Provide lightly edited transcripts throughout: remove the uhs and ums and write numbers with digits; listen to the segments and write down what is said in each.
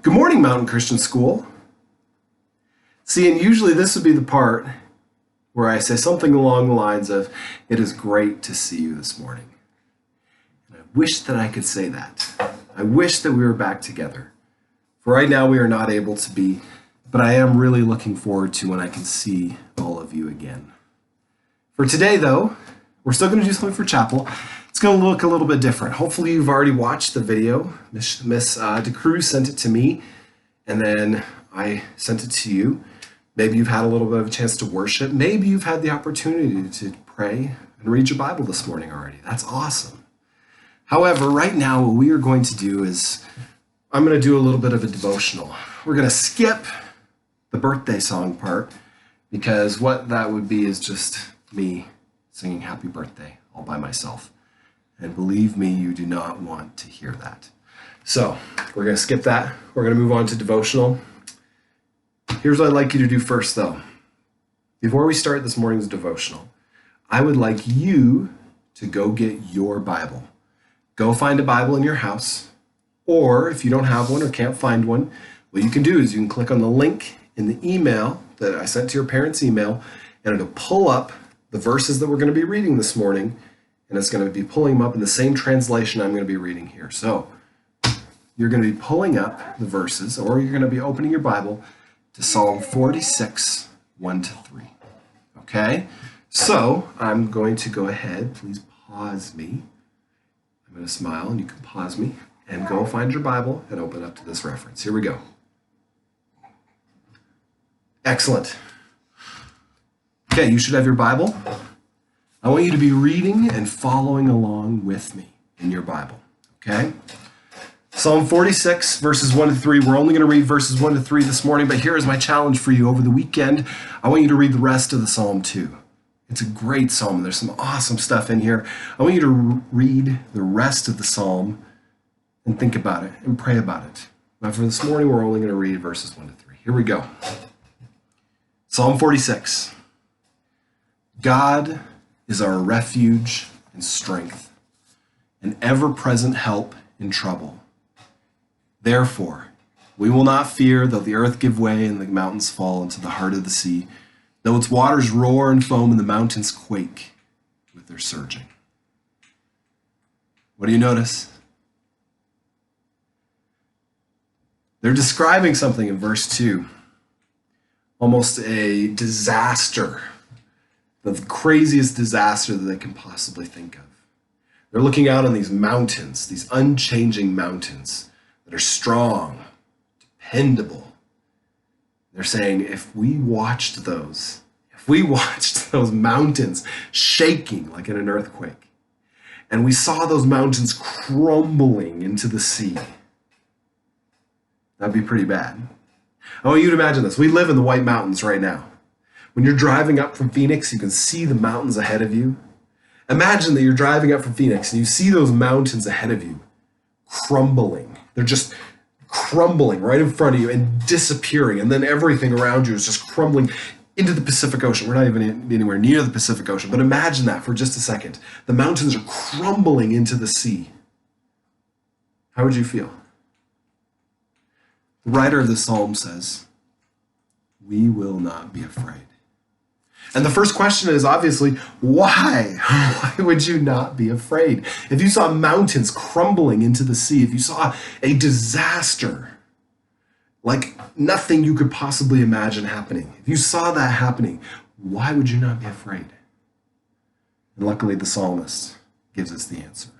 Good morning, Mountain Christian School. See, and usually this would be the part where I say something along the lines of, it is great to see you this morning. And I wish that I could say that. I wish that we were back together. For right now, we are not able to be, but I am really looking forward to when I can see all of you again. For today, though, we're still going to do something for chapel. It's going to look a little bit different. Hopefully you've already watched the video. Miss DeCruz sent it to me, and then I sent it to you. Maybe you've had a little bit of a chance to worship. Maybe you've had the opportunity to pray and read your Bible this morning already. That's awesome. However, right now what we are going to do is I'm going to do a little bit of a devotional. We're going to skip the birthday song part because what that would be is just me singing happy birthday all by myself. And believe me, you do not want to hear that. So we're going to skip that. We're going to move on to devotional. Here's what I'd like you to do first, though. Before we start this morning's devotional, I would like you to go get your Bible. Go find a Bible in your house, or if you don't have one or can't find one, what you can do is you can click on the link in the email that I sent to your parents' email, and it'll pull up the verses that we're going to be reading this morning, and it's going to be pulling them up in the same translation I'm going to be reading here. So you're going to be pulling up the verses, or you're going to be opening your Bible to Psalm 46, 1-3. Okay? So I'm going to go ahead. Please pause me. I'm going to smile, and you can pause me, and go find your Bible and open up to this reference. Here we go. Excellent. Okay, you should have your Bible. I want you to be reading and following along with me in your Bible, okay? Psalm 46, verses 1-3. We're only going to read verses 1-3 this morning, but here is my challenge for you. Over the weekend, I want you to read the rest of the psalm too. It's a great psalm. There's some awesome stuff in here. I want you to read the rest of the psalm and think about it and pray about it. But for this morning, we're only going to read verses 1-3. Here we go. Psalm 46. God is our refuge and strength, an ever-present help in trouble. Therefore, we will not fear though the earth give way and the mountains fall into the heart of the sea, though its waters roar and foam and the mountains quake with their surging. What do you notice? They're describing something in verse 2, almost a disaster. The craziest disaster that they can possibly think of. They're looking out on these mountains, these unchanging mountains that are strong, dependable. They're saying, if we watched those mountains shaking like in an earthquake, and we saw those mountains crumbling into the sea, that'd be pretty bad. I want you to imagine this. We live in the White Mountains right now. When you're driving up from Phoenix, you can see the mountains ahead of you. Imagine that you're driving up from Phoenix and you see those mountains ahead of you crumbling. They're just crumbling right in front of you and disappearing. And then everything around you is just crumbling into the Pacific Ocean. We're not even anywhere near the Pacific Ocean, but imagine that for just a second. The mountains are crumbling into the sea. How would you feel? The writer of the psalm says, we will not be afraid. And the first question is obviously, why? Why would you not be afraid? If you saw mountains crumbling into the sea, if you saw a disaster like nothing you could possibly imagine happening, if you saw that happening, why would you not be afraid? And luckily the psalmist gives us the answer.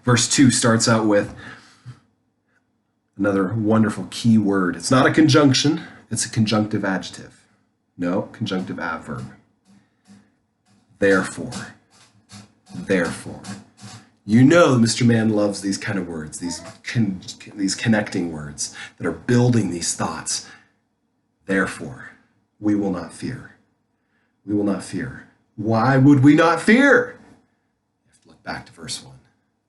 Verse 2 starts out with another wonderful key word. It's not a conjunction, it's a conjunctive adjective. No, conjunctive adverb. Therefore. You know Mr. Mann loves these kind of words, these connecting words that are building these thoughts. Therefore, we will not fear. We will not fear. Why would we not fear? You have to look back to verse 1.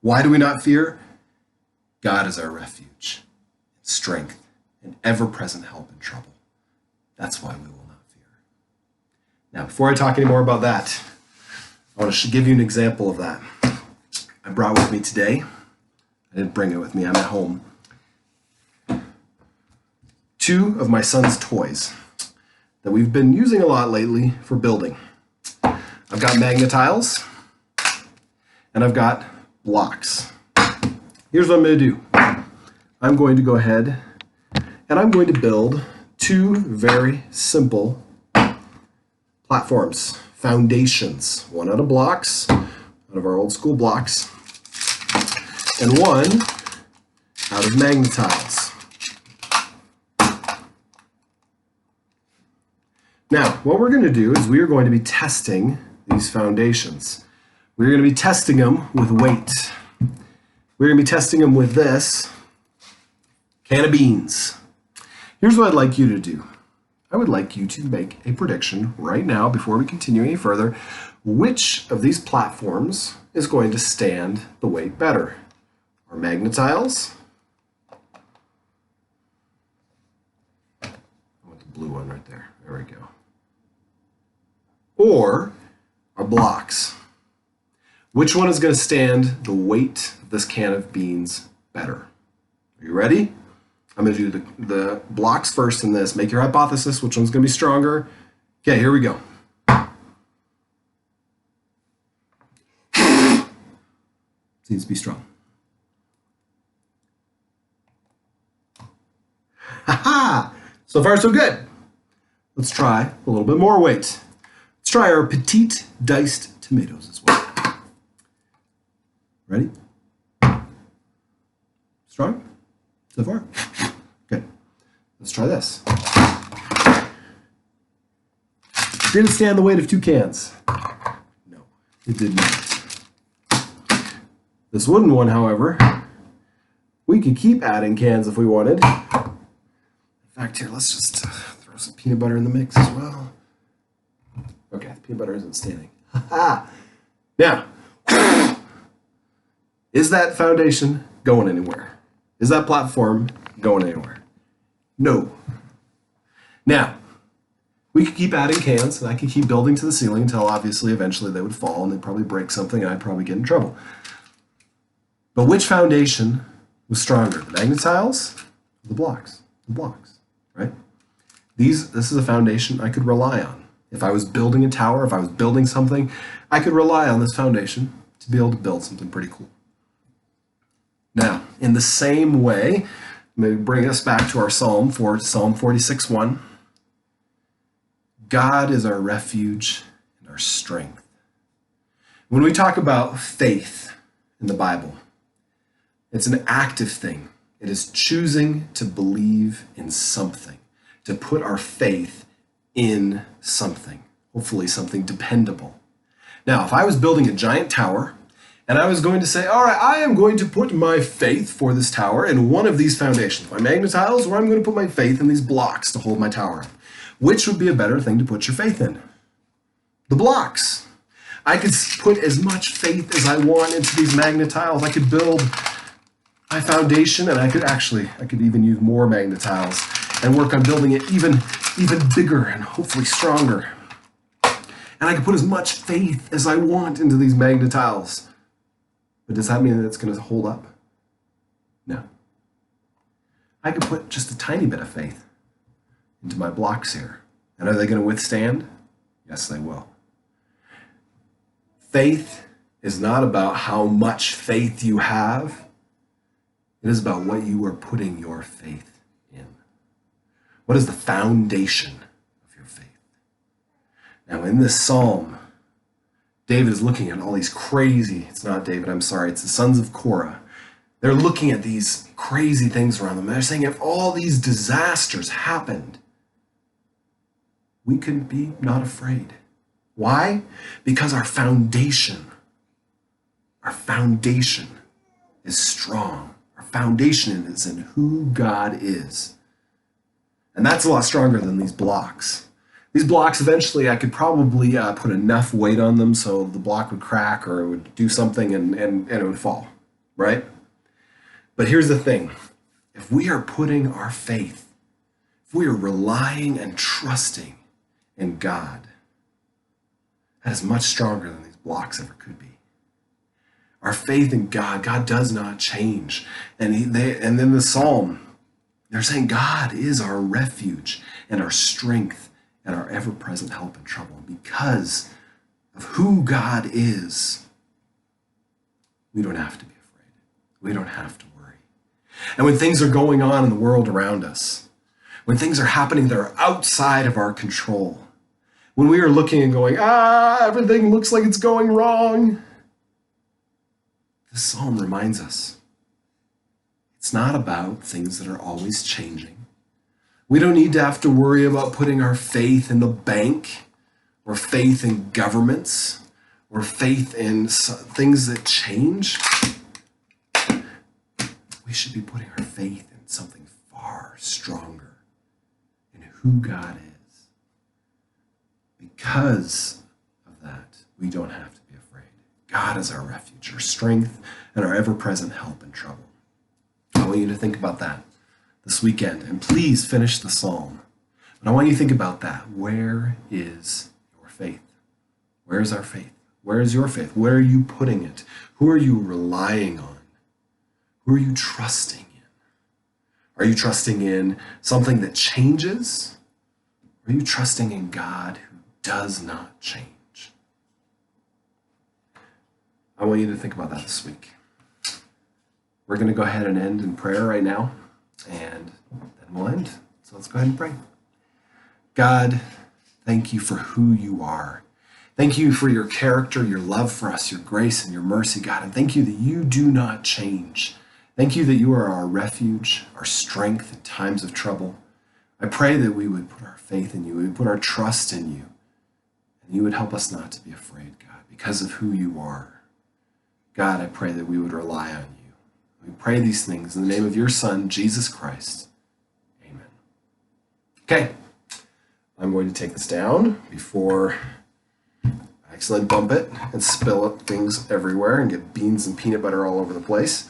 Why do we not fear? God is our refuge, strength, and ever-present help in trouble. That's why we will not fear. Now, before I talk any more about that, I want to give you an example of that. I brought with me today, I didn't bring it with me, I'm at home. two of my son's toys that we've been using a lot lately for building. I've got magnetiles and I've got blocks. Here's what I'm going to do. I'm going to go ahead and I'm going to build two very simple platforms, foundations, one out of blocks, out of our old school blocks, and one out of magnetiles. Now, what we're going to do is we are going to be testing these foundations. We're going to be testing them with weight. We're going to be testing them with this can of beans. Here's what I'd like you to do. I would like you to make a prediction right now before we continue any further. Which of these platforms is going to stand the weight better? Our magnetiles? I want the blue one right there. There we go. Or our blocks? Which one is going to stand the weight of this can of beans better? Are you ready? I'm going to do the blocks first in this. Make your hypothesis. Which one's going to be stronger? Okay, here we go. Seems to be strong. Ha-ha! So far, so good. Let's try a little bit more weight. Let's try our petite diced tomatoes as well. Ready? Strong? So far? Good. Let's try this. Did it stand the weight of two cans? No, it did not. This wooden one, however, we could keep adding cans if we wanted. In fact, here, let's just throw some peanut butter in the mix as well. Okay, the peanut butter isn't standing. Ha-ha! Now, is that foundation going anywhere? Is that platform going anywhere? No. Now, we could keep adding cans, and I could keep building to the ceiling until obviously eventually they would fall and they'd probably break something and I'd probably get in trouble. But which foundation was stronger, the magnetiles or the blocks? The blocks, right? This is a foundation I could rely on. If I was building a tower, if I was building something, I could rely on this foundation to be able to build something pretty cool. Now, in the same way, I'm going to bring us back to our Psalm 46:1. God is our refuge and our strength. When we talk about faith in the Bible, it's an active thing. It is choosing to believe in something, to put our faith in something, hopefully something dependable. Now, if I was building a giant tower, and I was going to say, all right, I am going to put my faith for this tower in one of these foundations, my magnetiles, or I'm going to put my faith in these blocks to hold my tower. Which would be a better thing to put your faith in? The blocks. I could put as much faith as I want into these magnetiles. I could build my foundation, and I could even use more magnetiles and work on building it even bigger and hopefully stronger. And I could put as much faith as I want into these magnetiles. But does that mean that it's going to hold up? No. I could put just a tiny bit of faith into my blocks here. And are they going to withstand? Yes, they will. Faith is not about how much faith you have. It is about what you are putting your faith in. What is the foundation of your faith? Now, in this psalm, David is looking at all these crazy, it's not David, I'm sorry, it's the sons of Korah. They're looking at these crazy things around them. They're saying if all these disasters happened, we could be not afraid. Why? Because our foundation is strong. Our foundation is in who God is. And that's a lot stronger than these blocks. These blocks, eventually, I could probably put enough weight on them so the block would crack or it would do something and it would fall, right? But here's the thing. If we are putting our faith, if we are relying and trusting in God, that is much stronger than these blocks ever could be. Our faith in God does not change. And then the psalm, They're saying God is our refuge and our strength and our ever-present help in trouble. Because of who God is, we don't have to be afraid. We don't have to worry. And when things are going on in the world around us, when things are happening that are outside of our control, when we are looking and going, everything looks like it's going wrong, this psalm reminds us it's not about things that are always changing. We don't need to have to worry about putting our faith in the bank or faith in governments or faith in things that change. We should be putting our faith in something far stronger, in who God is. Because of that, we don't have to be afraid. God is our refuge, our strength, and our ever-present help in trouble. I want you to think about that this weekend. And please finish the psalm. But I want you to think about that. Where is your faith? Where is our faith? Where is your faith? Where are you putting it? Who are you relying on? Who are you trusting in? Are you trusting in something that changes? Or are you trusting in God who does not change? I want you to think about that this week. We're going to go ahead and end in prayer right now, and then we'll end. So let's go ahead and pray. God, thank you for who you are. Thank you for your character, your love for us, your grace and your mercy, God. And thank you that you do not change. Thank you that you are our refuge, our strength in times of trouble. I pray that we would put our faith in you, we would put our trust in you, and you would help us not to be afraid, God, because of who you are. God, I pray that we would rely on you. We pray these things in the name of your Son, Jesus Christ. Amen. Okay, I'm going to take this down before I accidentally bump it and spill things everywhere and get beans and peanut butter all over the place.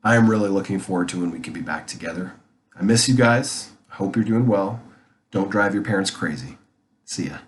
I am really looking forward to when we can be back together. I miss you guys. I hope you're doing well. Don't drive your parents crazy. See ya.